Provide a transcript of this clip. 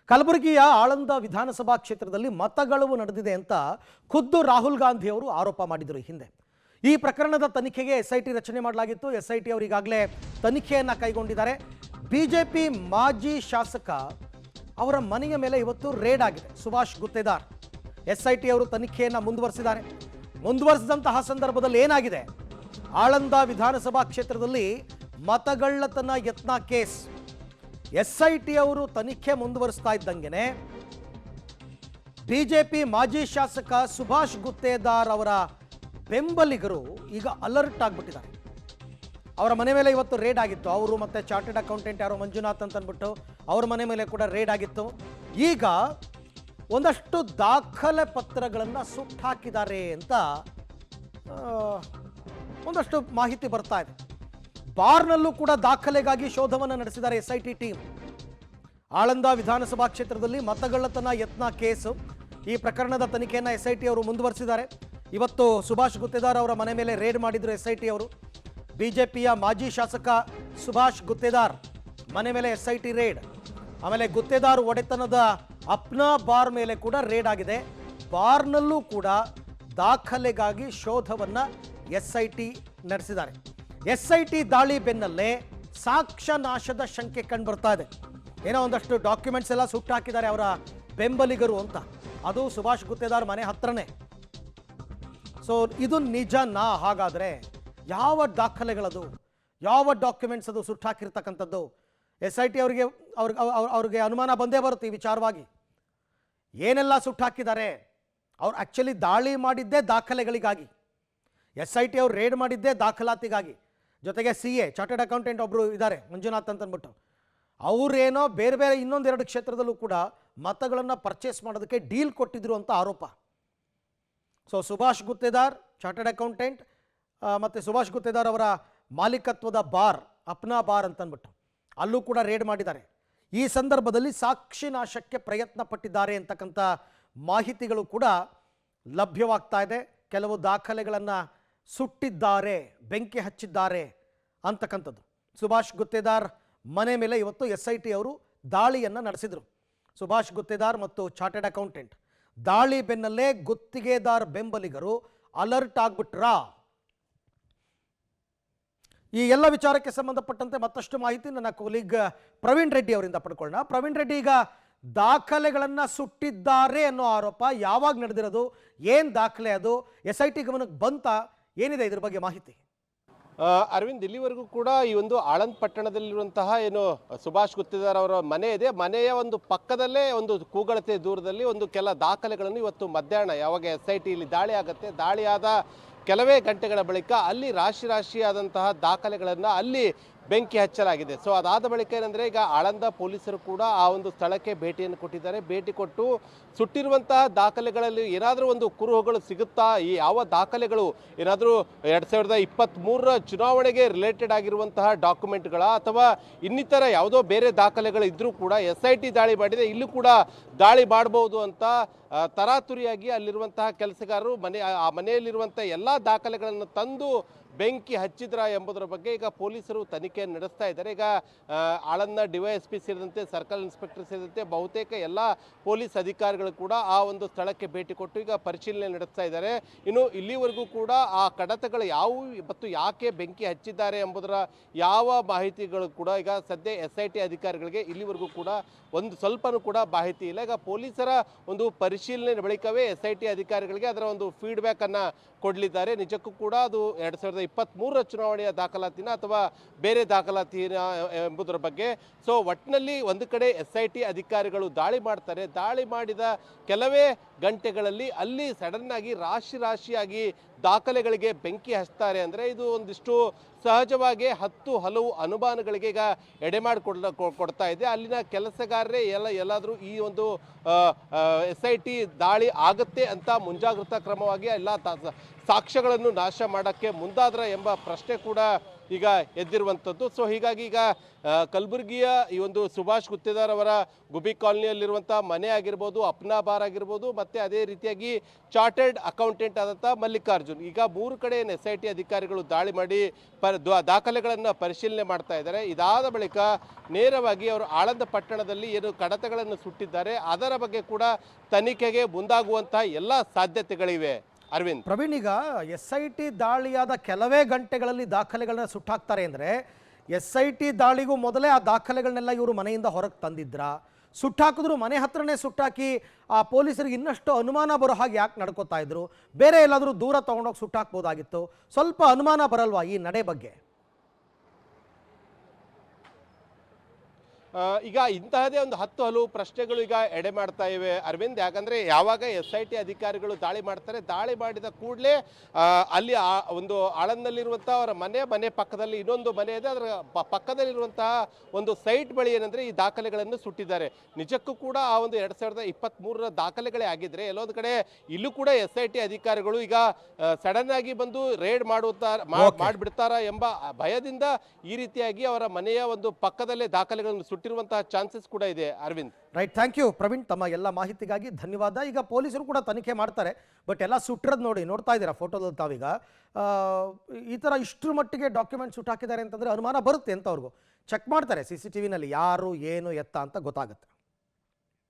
ಕಲಬುರಗಿಯ ಆಳಂದ ವಿಧಾನಸಭಾ ಕ್ಷೇತ್ರದಲ್ಲಿ ಮತಗಳವು ನಡೆದಿದೆ ಅಂತ ಖುದ್ದು ರಾಹುಲ್ ಗಾಂಧಿ ಅವರು ಆರೋಪ ಮಾಡಿದರು ಹಿಂದೆ. ಈ ಪ್ರಕರಣದ ತನಿಖೆಗೆ ಎಸ್ಐಟಿ ರಚನೆ ಮಾಡಲಾಗಿತ್ತು. ಎಸ್ಐಟಿ ಅವರು ಈಗಾಗಲೇ ತನಿಖೆಯನ್ನು ಕೈಗೊಂಡಿದ್ದಾರೆ. ಬಿಜೆಪಿ ಮಾಜಿ ಶಾಸಕ ಅವರ ಮನೆಯ ಮೇಲೆ ಇವತ್ತು ರೇಡ್ ಆಗಿದೆ. ಸುಭಾಷ್ ಗುತ್ತೇದಾರ್ ಎಸ್ಐಟಿ ಅವರು ತನಿಖೆಯನ್ನು ಮುಂದುವರಿಸಿದ್ದಾರೆ. ಮುಂದುವರಿಸಿದಂತಹ ಸಂದರ್ಭದಲ್ಲಿ ಏನಾಗಿದೆ, ಆಳಂದ ವಿಧಾನಸಭಾ ಕ್ಷೇತ್ರದಲ್ಲಿ ಮತಗಳ್ಳತನ ಯತ್ನ ಕೇಸ್ ಎಸ್ಐಟಿ ಅವರು ತನಿಖೆ ಮುಂದುವರಿಸ್ತಾ ಇದ್ದಂಗೆನೆ ಬಿಜೆಪಿ ಮಾಜಿ ಶಾಸಕ ಸುಭಾಷ್ ಗುತ್ತೇದಾರ್ ಅವರ ಬೆಂಬಲಿಗರು ಈಗ ಅಲರ್ಟ್ ಆಗಿಬಿಟ್ಟಿದ್ದಾರೆ. ಅವರ ಮನೆ ಮೇಲೆ ಇವತ್ತು ರೇಡ್ ಆಗಿತ್ತು. ಅವರು ಮತ್ತೆ ಚಾರ್ಟೆಡ್ ಅಕೌಂಟೆಂಟ್ ಯಾರೋ ಮಂಜುನಾಥ್ ಅಂತ ಅಂದ್ಬಿಟ್ಟು ಅವ್ರ ಮನೆ ಮೇಲೆ ಕೂಡ ರೇಡ್ ಆಗಿತ್ತು. ಈಗ ಒಂದಷ್ಟು ದಾಖಲೆ ಪತ್ರಗಳನ್ನು ಸುಟ್ಟಾಕಿದ್ದಾರೆ ಅಂತ ಒಂದಷ್ಟು ಮಾಹಿತಿ ಬರ್ತಾ ಇದೆ. ಬಾರ್ನಲ್ಲೂ ಕೂಡ ದಾಖಲೆಗಾಗಿ ಶೋಧವನ್ನು ನಡೆಸಿದ್ದಾರೆ ಎಸ್ಐಟಿ ಟೀಮ್. ಆಳಂದ ವಿಧಾನಸಭಾ ಕ್ಷೇತ್ರದಲ್ಲಿ ಮತಗಳ್ಳತನ ಯತ್ನ ಕೇಸು, ಈ ಪ್ರಕರಣದ ತನಿಖೆಯನ್ನು ಎಸ್ಐಟಿ ಅವರು ಮುಂದುವರಿಸಿದ್ದಾರೆ. ಇವತ್ತು ಸುಭಾಷ್ ಗುತ್ತೇದಾರ್ ಅವರ ಮನೆ ಮೇಲೆ ರೇಡ್ ಮಾಡಿದ್ರು ಎಸ್ಐಟಿ ಅವರು. ಬಿಜೆಪಿಯ ಮಾಜಿ ಶಾಸಕ ಸುಭಾಷ್ ಗುತ್ತೇದಾರ್ ಮನೆ ಮೇಲೆ ಎಸ್ಐಟಿ ರೇಡ್. ಆಮೇಲೆ ಗುತ್ತೇದಾರ್ ಒಡೆತನದ ಅಪ್ನಾ ಬಾರ್ ಮೇಲೆ ಕೂಡ ರೇಡ್ ಆಗಿದೆ. ಬಾರ್ನಲ್ಲೂ ಕೂಡ ದಾಖಲೆಗಾಗಿ ಶೋಧವನ್ನು ಎಸ್ಐಟಿ ನಡೆಸಿದ್ದಾರೆ. ಎಸ್ಐಟಿ ದಾಳಿ ಬೆನ್ನಲ್ಲೇ ಸಾಕ್ಷ್ಯ ನಾಶದ ಶಂಕೆ ಕಂಡು ಬರ್ತಾ ಇದೆ. ಏನೋ ಒಂದಷ್ಟು ಡಾಕ್ಯುಮೆಂಟ್ಸ್ ಎಲ್ಲ ಸುಟ್ಟು ಹಾಕಿದ್ದಾರೆ ಅವರ ಬೆಂಬಲಿಗರು ಅಂತ. ಅದು ಸುಭಾಷ್ ಗುತ್ತೇದಾರ್ ಮನೆ ಹತ್ರನೇ. ಸೊ ಇದು ನಿಜನಾ? ಹಾಗಾದರೆ ಯಾವ ದಾಖಲೆಗಳದು, ಯಾವ ಡಾಕ್ಯುಮೆಂಟ್ಸ್ ಅದು ಸುಟ್ಟು ಹಾಕಿರ್ತಕ್ಕಂಥದ್ದು? ಎಸ್ಐಟಿ ಅವ್ರಿಗೆ ಅನುಮಾನ ಬಂದೇ ಬರುತ್ತೆ ಈ ವಿಚಾರವಾಗಿ. ಏನೆಲ್ಲ ಸುಟ್ಟು ಹಾಕಿದ್ದಾರೆ? ಅವ್ರು ಆ್ಯಕ್ಚುಲಿ ದಾಳಿ ಮಾಡಿದ್ದೇ ದಾಖಲೆಗಳಿಗಾಗಿ, ಎಸ್ಐಟಿ ಅವ್ರು ರೇಡ್ ಮಾಡಿದ್ದೇ ದಾಖಲಾತಿಗಾಗಿ. ಜೊತೆಗೆ CA ಚಾರ್ಟೆಡ್ ಅಕೌಂಟೆಂಟ್ ಒಬ್ಬರು ಇದ್ದಾರೆ ಮಂಜುನಾಥ್ ಅಂತ ಅಂದ್ಬಿಟ್ಟು, ಅವರೇನೋ ಬೇರೆ ಬೇರೆ ಇನ್ನೊಂದೆರಡು ಕ್ಷೇತ್ರದಲ್ಲೂ ಕೂಡ ಮತಗಳನ್ನು ಪರ್ಚೇಸ್ ಮಾಡೋದಕ್ಕೆ ಡೀಲ್ ಕೊಟ್ಟಿದ್ರು ಅಂತ ಆರೋಪ. So Subhash Guttedar chartered accountant ಮತ್ತು ಸುಭಾಷ್ ಗುತ್ತೇದಾರ್ ಅವರ ಮಾಲೀಕತ್ವದ ಬಾರ್ ಅಪ್ನಾ ಬಾರ್ ಅಂತ ಅಂದ್ಬಿಟ್ಟು ಅಲ್ಲೂ ಕೂಡ ರೇಡ್ ಮಾಡಿದ್ದಾರೆ. ಈ ಸಂದರ್ಭದಲ್ಲಿ ಸಾಕ್ಷಿ ನಾಶಕ್ಕೆ ಪ್ರಯತ್ನ ಪಟ್ಟಿದ್ದಾರೆ ಅಂತಕ್ಕಂಥ ಮಾಹಿತಿಗಳು ಕೂಡ ಲಭ್ಯವಾಗ್ತಾ ಇದೆ. ಕೆಲವು ದಾಖಲೆಗಳನ್ನು ಸುಟ್ಟಿದ್ದಾರೆ, ಬೆಂಕಿ ಹಚ್ಚಿದ್ದಾರೆ ಅಂತಕ್ಕಂಥದ್ದು. ಸುಭಾಷ್ ಗುತ್ತೇದಾರ್ ಮನೆ ಮೇಲೆ ಇವತ್ತು ಎಸ್ಐಟಿ ಅವರು ದಾಳಿಯನ್ನು ನಡೆಸಿದರು. ಸುಭಾಷ್ ಗುತ್ತೇದಾರ್ ಮತ್ತು ಚಾರ್ಟೆಡ್ ಅಕೌಂಟೆಂಟ್ ದಾಳಿ ಬೆನ್ನಲ್ಲೇ ಗುತ್ತಿಗೆದಾರ್ ಬೆಂಬಲಿಗರು ಅಲರ್ಟ್ ಆಗ್ಬಿಟ್ರಾ? ಈ ಎಲ್ಲ ವಿಚಾರಕ್ಕೆ ಸಂಬಂಧಪಟ್ಟಂತೆ ಮತ್ತಷ್ಟು ಮಾಹಿತಿ ನನ್ನ ಕೊಲೀಗ್ ಪ್ರವೀಣ್ ರೆಡ್ಡಿ ಅವರಿಂದ ಪಡ್ಕೊಳ್ಳೋಣ. ಪ್ರವೀಣ್ ರೆಡ್ಡಿ, ಈಗ ದಾಖಲೆಗಳನ್ನು ಸುಟ್ಟಿದ್ದಾರೆ ಅನ್ನೋ ಆರೋಪ ಯಾವಾಗ ನಡೆದಿರೋದು? ಏನು ದಾಖಲೆ ಅದು? ಎಸ್ಐಟಿ ಗಮನಕ್ಕೆ ಬಂತ? ಏನಿದೆ ಇದ್ರ ಬಗ್ಗೆ ಮಾಹಿತಿ? ಅರವಿಂದ್, ಇಲ್ಲಿವರೆಗೂ ಕೂಡ ಈ ಒಂದು ಆಳಂದ್ ಪಟ್ಟಣದಲ್ಲಿರುವಂತಹ ಏನು ಸುಭಾಷ್ ಗುತ್ತೇದಾರ್ ಅವರ ಮನೆ ಇದೆ, ಮನೆಯ ಒಂದು ಪಕ್ಕದಲ್ಲೇ ಒಂದು ಕೂಗಳತೆ ದೂರದಲ್ಲಿ ಒಂದು ಕೆಲ ದಾಖಲೆಗಳನ್ನು ಇವತ್ತು ಮಧ್ಯಾಹ್ನ ಯಾವಾಗ ಎಸ್ಐಟಿ ಇಲ್ಲಿ ದಾಳಿ ಆಗುತ್ತೆ, ದಾಳಿಯಾದ ಕೆಲವೇ ಗಂಟೆಗಳ ಬಳಿಕ ಅಲ್ಲಿ ರಾಶಿಯಾದಂತಹ ದಾಖಲೆಗಳನ್ನು ಅಲ್ಲಿ ಬೆಂಕಿ ಹಚ್ಚಲಾಗಿದೆ. ಸೊ ಅದಾದ ಬಳಿಕ ಏನಂದರೆ, ಈಗ ಆಳಂದ ಪೊಲೀಸರು ಕೂಡ ಆ ಒಂದು ಸ್ಥಳಕ್ಕೆ ಭೇಟಿಯನ್ನು ಕೊಟ್ಟಿದ್ದಾರೆ. ಭೇಟಿ ಕೊಟ್ಟು ಸುಟ್ಟಿರುವಂತಹ ದಾಖಲೆಗಳಲ್ಲಿ ಏನಾದರೂ ಒಂದು ಕುರುಹುಗಳು ಸಿಗುತ್ತಾ, ಈ ಯಾವ ದಾಖಲೆಗಳು ಏನಾದರೂ 2023 ಚುನಾವಣೆಗೆ ರಿಲೇಟೆಡ್ ಆಗಿರುವಂತಹ ಡಾಕ್ಯುಮೆಂಟ್ಗಳ ಅಥವಾ ಇನ್ನಿತರ ಯಾವುದೋ ಬೇರೆ ದಾಖಲೆಗಳು ಇದ್ದರೂ ಕೂಡ ಎಸ್ಐಟಿ ದಾಳಿ ಮಾಡಿದೆ, ಇಲ್ಲೂ ಕೂಡ ದಾಳಿ ಮಾಡಬಹುದು ಅಂತ ತರಾತುರಿಯಾಗಿ ಅಲ್ಲಿರುವಂತಹ ಕೆಲಸಗಾರರು ಆ ಮನೆಯಲ್ಲಿರುವಂಥ ಎಲ್ಲ ದಾಖಲೆಗಳನ್ನು ತಂದು ಬೆಂಕಿ ಹಚ್ಚಿದ್ರ ಎಂಬುದರ ಬಗ್ಗೆ ಈಗ ಪೊಲೀಸರು ತನಿಖೆಯನ್ನು ನಡೆಸ್ತಾ ಇದ್ದಾರೆ. ಈಗ ಆಳಂದ DYSP ಸೇರಿದಂತೆ ಸರ್ಕಲ್ ಇನ್ಸ್ಪೆಕ್ಟರ್ ಸೇರಿದಂತೆ ಬಹುತೇಕ ಎಲ್ಲ ಪೊಲೀಸ್ ಅಧಿಕಾರಿಗಳು ಕೂಡ ಆ ಒಂದು ಸ್ಥಳಕ್ಕೆ ಭೇಟಿ ಕೊಟ್ಟು ಈಗ ಪರಿಶೀಲನೆ ನಡೆಸ್ತಾ ಇದ್ದಾರೆ. ಇನ್ನು ಇಲ್ಲಿವರೆಗೂ ಕೂಡ ಆ ಕಡತಗಳು ಯಾವುವು ಮತ್ತು ಯಾಕೆ ಬೆಂಕಿ ಹಚ್ಚಿದ್ದಾರೆ ಎಂಬುದರ ಯಾವ ಮಾಹಿತಿಗಳು ಕೂಡ ಈಗ ಸದ್ಯ SIT ಅಧಿಕಾರಿಗಳಿಗೆ ಇಲ್ಲಿವರೆಗೂ ಕೂಡ ಒಂದು ಸ್ವಲ್ಪನೂ ಕೂಡ ಮಾಹಿತಿ ಇಲ್ಲ. ಈಗ ಪೊಲೀಸರ ಒಂದು ಪರಿಶೀಲನೆ ಬಳಿಕವೇ SIT ಅಧಿಕಾರಿಗಳಿಗೆ ಅದರ ಒಂದು ಫೀಡ್ಬ್ಯಾಕನ್ನು ಕೊಡಲಿದ್ದಾರೆ. ನಿಜಕ್ಕೂ ಕೂಡ ಅದು 2023 ಚುನಾವಣೆಯ ದಾಖಲಾತಿನ ಅಥವಾ ಬೇರೆ ದಾಖಲಾತಿನ ಎಂಬುದರ ಬಗ್ಗೆ. ಸೊ ಒಟ್ಟಿನಲ್ಲಿ ಒಂದು ಕಡೆ SIT ಅಧಿಕಾರಿಗಳು ದಾಳಿ ಮಾಡ್ತಾರೆ. ದಾಳಿ ಮಾಡಿದ ಕೆಲವೇ ಗಂಟೆಗಳಲ್ಲಿ ಅಲ್ಲಿ ಸಡನ್ ಆಗಿ ರಾಶಿಯಾಗಿ ದಾಖಲೆಗಳಿಗೆ ಬೆಂಕಿ ಹಚ್ತಾರೆ ಅಂದರೆ ಇದು ಒಂದಿಷ್ಟು ಸಹಜವಾಗಿ ಹಲವು ಅನುಮಾನಗಳಿಗೆ ಈಗ ಎಡೆ ಕೊಡ್ತಾ ಇದೆ. ಅಲ್ಲಿನ ಕೆಲಸಗಾರರೇ ಎಲ್ಲಾದರೂ ಈ ಒಂದು SIT ದಾಳಿ ಆಗುತ್ತೆ ಅಂತ ಮುಂಜಾಗ್ರತಾ ಕ್ರಮವಾಗಿ ಎಲ್ಲ ಸಾಕ್ಷ್ಯಗಳನ್ನು ನಾಶ ಮಾಡೋಕ್ಕೆ ಮುಂದಾದ್ರ ಎಂಬ ಪ್ರಶ್ನೆ ಕೂಡ ಈಗ ಎದ್ದಿರುವಂಥದ್ದು. ಸೊ ಹೀಗಾಗಿ ಈಗ ಕಲಬುರಗಿಯ ಈ ಒಂದು ಸುಭಾಷ್ ಗುತ್ತೇದಾರ್ ಅವರ ಗುಬಿ ಕಾಲನಿಯಲ್ಲಿರುವಂಥ ಮನೆ ಆಗಿರ್ಬೋದು, ಅಪ್ನಾ ಬಾರ್ ಆಗಿರ್ಬೋದು, ಮತ್ತು ಅದೇ ರೀತಿಯಾಗಿ ಚಾರ್ಟರ್ಡ್ ಅಕೌಂಟೆಂಟ್ ಆದಂಥ ಮಲ್ಲಿಕಾರ್ಜುನ್, ಈಗ 3 ಕಡೆ SIT ಅಧಿಕಾರಿಗಳು ದಾಳಿ ಮಾಡಿ ದಾಖಲೆಗಳನ್ನು ಪರಿಶೀಲನೆ ಮಾಡ್ತಾ ಇದ್ದಾರೆ. ಇದಾದ ಬಳಿಕ ನೇರವಾಗಿ ಅವರು ಆಳಂದ ಪಟ್ಟಣದಲ್ಲಿ ಏನು ಕಡತಗಳನ್ನು ಸುಟ್ಟಿದ್ದಾರೆ ಅದರ ಬಗ್ಗೆ ಕೂಡ ತನಿಖೆಗೆ ಮುಂದಾಗುವಂತಹ ಎಲ್ಲ ಸಾಧ್ಯತೆಗಳಿವೆ. ಅರವಿಂದ್, ಪ್ರವೀಣ್, ಈಗ SIT ದಾಳಿಯಾದ ಕೆಲವೇ ಗಂಟೆಗಳಲ್ಲಿ ದಾಖಲೆಗಳನ್ನ ಸುಟ್ಟಾಕ್ತಾರೆ ಅಂದರೆ SIT ದಾಳಿಗೂ ಮೊದಲೇ ಆ ದಾಖಲೆಗಳನ್ನೆಲ್ಲ ಇವರು ಮನೆಯಿಂದ ಹೊರಗೆ ತಂದಿದ್ರ? ಸುಟ್ಟಾಕಿದ್ರು ಮನೆ ಹತ್ರನೇ ಸುಟ್ಟಾಕಿ ಆ ಪೊಲೀಸರಿಗೆ ಇನ್ನಷ್ಟು ಅನುಮಾನ ಬರೋ ಹಾಗೆ ಯಾಕೆ ನಡ್ಕೋತಾ ಇದ್ರು? ಬೇರೆ ಎಲ್ಲಾದರೂ ದೂರ ತೊಗೊಂಡೋಗಿ ಸುಟ್ಟಾಕ್ಬೋದಾಗಿತ್ತು. ಸ್ವಲ್ಪ ಅನುಮಾನ ಬರಲ್ವಾ ಈ ನಡೆ ಬಗ್ಗೆ? ಈಗ ಇಂತಹದೇ ಒಂದು 10 ಹಲವು ಪ್ರಶ್ನೆಗಳು ಈಗ ಎಡೆ ಮಾಡ್ತಾ ಇವೆ ಅರವಿಂದ್. ಯಾಕಂದ್ರೆ ಯಾವಾಗ SIT ಅಧಿಕಾರಿಗಳು ದಾಳಿ ಮಾಡ್ತಾರೆ, ದಾಳಿ ಮಾಡಿದ ಕೂಡಲೇ ಅಲ್ಲಿ ಒಂದು ಆಳಂದಲ್ಲಿರುವಂತಹ ಅವರ ಮನೆ ಪಕ್ಕದಲ್ಲಿ ಇನ್ನೊಂದು ಮನೆ ಇದೆ, ಅದರ ಪಕ್ಕದಲ್ಲಿರುವಂತಹ ಒಂದು ಸೈಟ್ ಬಳಿ ಏನಂದ್ರೆ ಈ ದಾಖಲೆಗಳನ್ನು ಸುಟ್ಟಿದ್ದಾರೆ. ನಿಜಕ್ಕೂ ಕೂಡ ಆ ಒಂದು 2023ರ ದಾಖಲೆಗಳೇ ಆಗಿದ್ರೆ ಎಲ್ಲೊಂದು ಕಡೆ ಇಲ್ಲೂ ಕೂಡ SIT ಅಧಿಕಾರಿಗಳು ಈಗ ಸಡನ್ ಆಗಿ ಬಂದು ರೇಡ್ ಮಾಡಿಬಿಡ್ತಾರ ಎಂಬ ಭಯದಿಂದ ಈ ರೀತಿಯಾಗಿ ಅವರ ಮನೆಯ ಒಂದು ಪಕ್ಕದಲ್ಲೇ ದಾಖಲೆಗಳನ್ನು ಸುಟ್ಟಿರುವಂತಹ ಚಾನ್ಸಸ್ ಕೂಡ ಇದೆ. Arvind, right, thank you Praveen, ತಮ್ಮ ಎಲ್ಲ ಮಾಹಿತಿಗಾಗಿ ಧನ್ಯವಾದ. ಈಗ ಪೊಲೀಸರು ಕೂಡ ತನಿಖೆ ಮಾಡ್ತಾರೆ, ಬಟ್ ಎಲ್ಲ ಸುಟ್ಟಿರೋದು ನೋಡ್ತಾ ಇದ್ದೀರಾ ಫೋಟೋದಲ್ಲಿ ತಾವೀಗ. ಈ ಥರ ಇಷ್ಟರ ಮಟ್ಟಿಗೆ ಡಾಕ್ಯುಮೆಂಟ್ ಸುಟ್ಟಾಕಿದ್ದಾರೆ ಅಂತಂದರೆ ಅನುಮಾನ ಬರುತ್ತೆ ಅಂತ ಅವ್ರಿಗೂ. ಚೆಕ್ ಮಾಡ್ತಾರೆ CCTVನಲ್ಲಿ ಯಾರು ಏನು ಎತ್ತ ಅಂತ ಗೊತ್ತಾಗುತ್ತೆ.